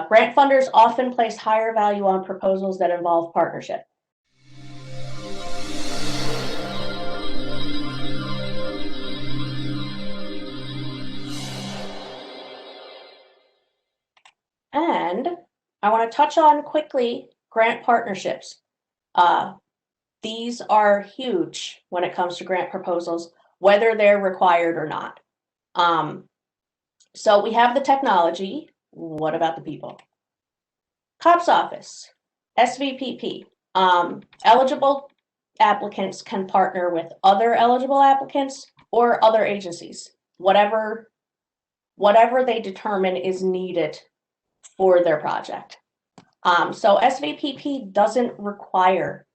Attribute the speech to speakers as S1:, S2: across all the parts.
S1: Grant funders often place higher value on proposals that involve partnership. And I want to touch on quickly grant partnerships. These are huge when it comes to grant proposals, whether they're required or not. So we have the technology. What about the people? COPS office, SVPP. Eligible applicants can partner with other eligible applicants or other agencies, whatever they determine is needed for their project. So SVPP doesn't require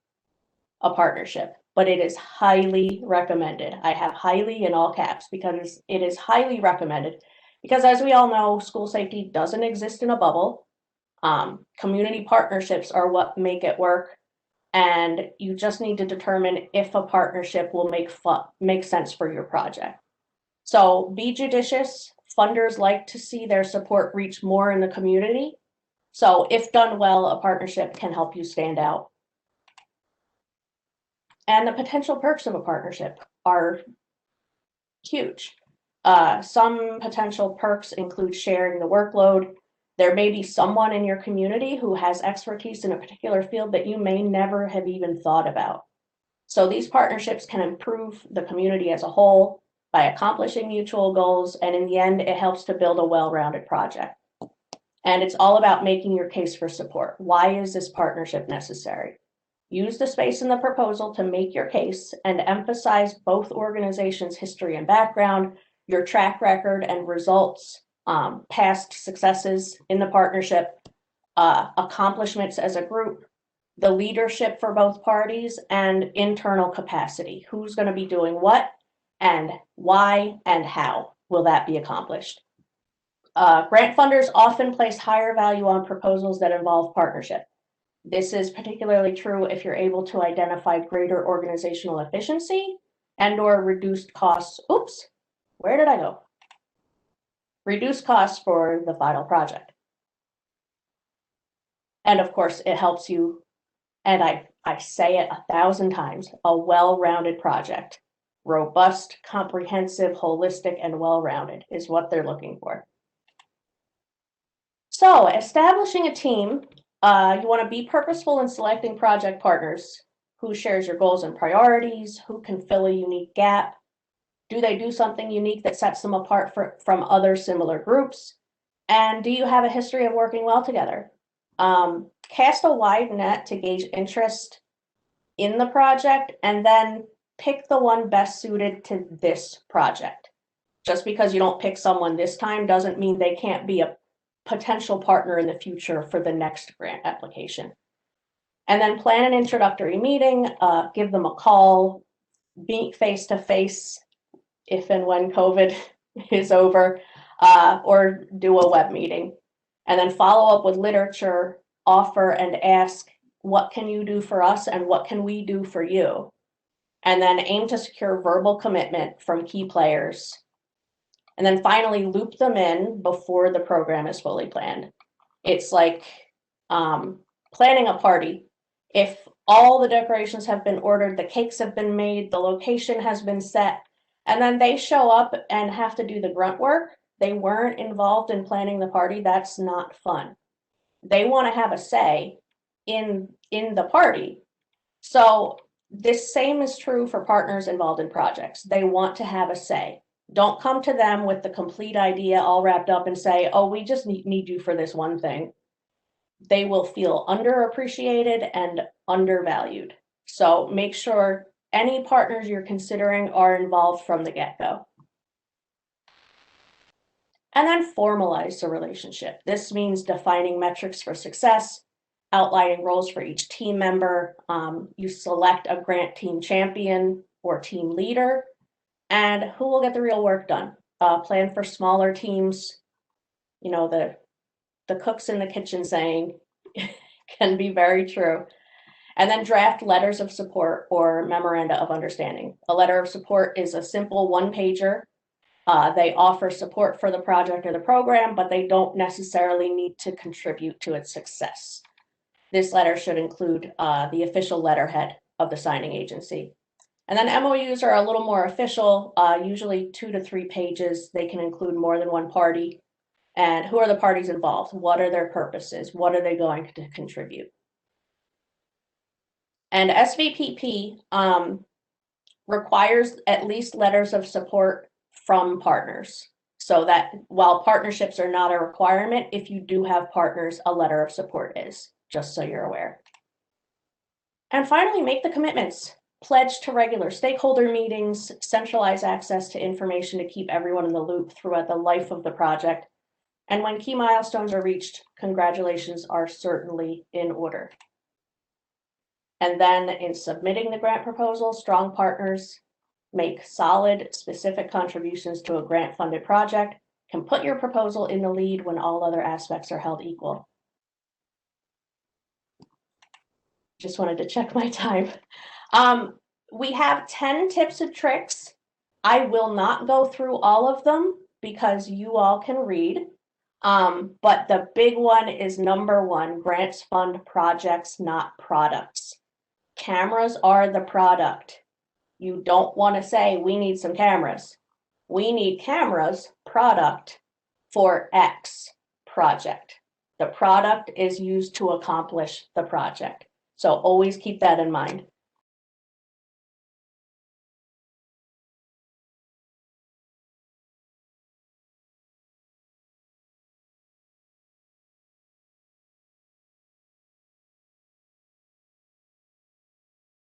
S1: a partnership, but it is highly recommended. I have highly in all caps because it is highly recommended because, as we all know, school safety doesn't exist in a bubble. Community partnerships are what make it work, and you just need to determine if a partnership will make sense for your project. So be judicious. Funders like to see their support reach more in the community. So if done well, a partnership can help you stand out. And the potential perks of a partnership are huge. Some potential perks include sharing the workload. There may be someone in your community who has expertise in a particular field that you may never have even thought about. So these partnerships can improve the community as a whole by accomplishing mutual goals, and in the end, it helps to build a well-rounded project. And it's all about making your case for support. Why is this partnership necessary? Use the space in the proposal to make your case and emphasize both organizations' history and background, your track record and results, past successes in the partnership, accomplishments as a group, the leadership for both parties, and internal capacity. Who's going to be doing what, and why, and how will that be accomplished? Grant funders often place higher value on proposals that involve partnership. This is particularly true if you're able to identify greater organizational efficiency and/or reduced costs. Oops, where did I go? Reduce costs for the final project. And of course, it helps you, and I say it 1,000 times, a well-rounded project. Robust, comprehensive, holistic, and well-rounded is what they're looking for. So establishing a team, you want to be purposeful in selecting project partners. Who shares your goals and priorities? Who can fill a unique gap? Do they do something unique that sets them apart from other similar groups? And do you have a history of working well together? Cast a wide net to gauge interest in the project, and then pick the one best suited to this project. Just because you don't pick someone this time doesn't mean they can't be a potential partner in the future for the next grant application. And then plan an introductory meeting, give them a call, meet face to face if and when COVID is over, or do a web meeting. And then follow up with literature, offer and ask, what can you do for us and what can we do for you? And then aim to secure verbal commitment from key players. And then finally, loop them in before the program is fully planned. It's like planning a party. If all the decorations have been ordered, the cakes have been made, the location has been set, and then they show up and have to do the grunt work, they weren't involved in planning the party, that's not fun. They want to have a say in the party. So this same is true for partners involved in projects. They want to have a say. Don't come to them with the complete idea all wrapped up and say, oh, we just need you for this one thing. They will feel underappreciated and undervalued. So make sure any partners you're considering are involved from the get-go. And then formalize the relationship. This means defining metrics for success, outlining roles for each team member. You select a grant team champion or team leader, and who will get the real work done. Plan for smaller teams. You know, the cooks in the kitchen saying can be very true. And then draft letters of support or memoranda of understanding. A letter of support is a simple one-pager They offer support for the project or the program, but they don't necessarily need to contribute to its success. This letter should include the official letterhead of the signing agency. And then MOUs are a little more official, usually 2 to 3 pages. They can include more than one party. And who are the parties involved? What are their purposes? What are they going to contribute? And SVPP requires at least letters of support from partners. So that while partnerships are not a requirement, if you do have partners, a letter of support is, just so you're aware. And finally, make the commitments. Pledge to regular stakeholder meetings, centralize access to information to keep everyone in the loop throughout the life of the project. And when key milestones are reached, congratulations are certainly in order. And then in submitting the grant proposal, strong partners make solid, specific contributions to a grant-funded project, can put your proposal in the lead when all other aspects are held equal. Just wanted to check my time. We have 10 tips and tricks. I will not go through all of them because you all can read. But the big one is number 1, grants fund projects, not products. Cameras are the product. You don't want to say, we need some cameras. We need cameras, product, for X project. The product is used to accomplish the project. So always keep that in mind.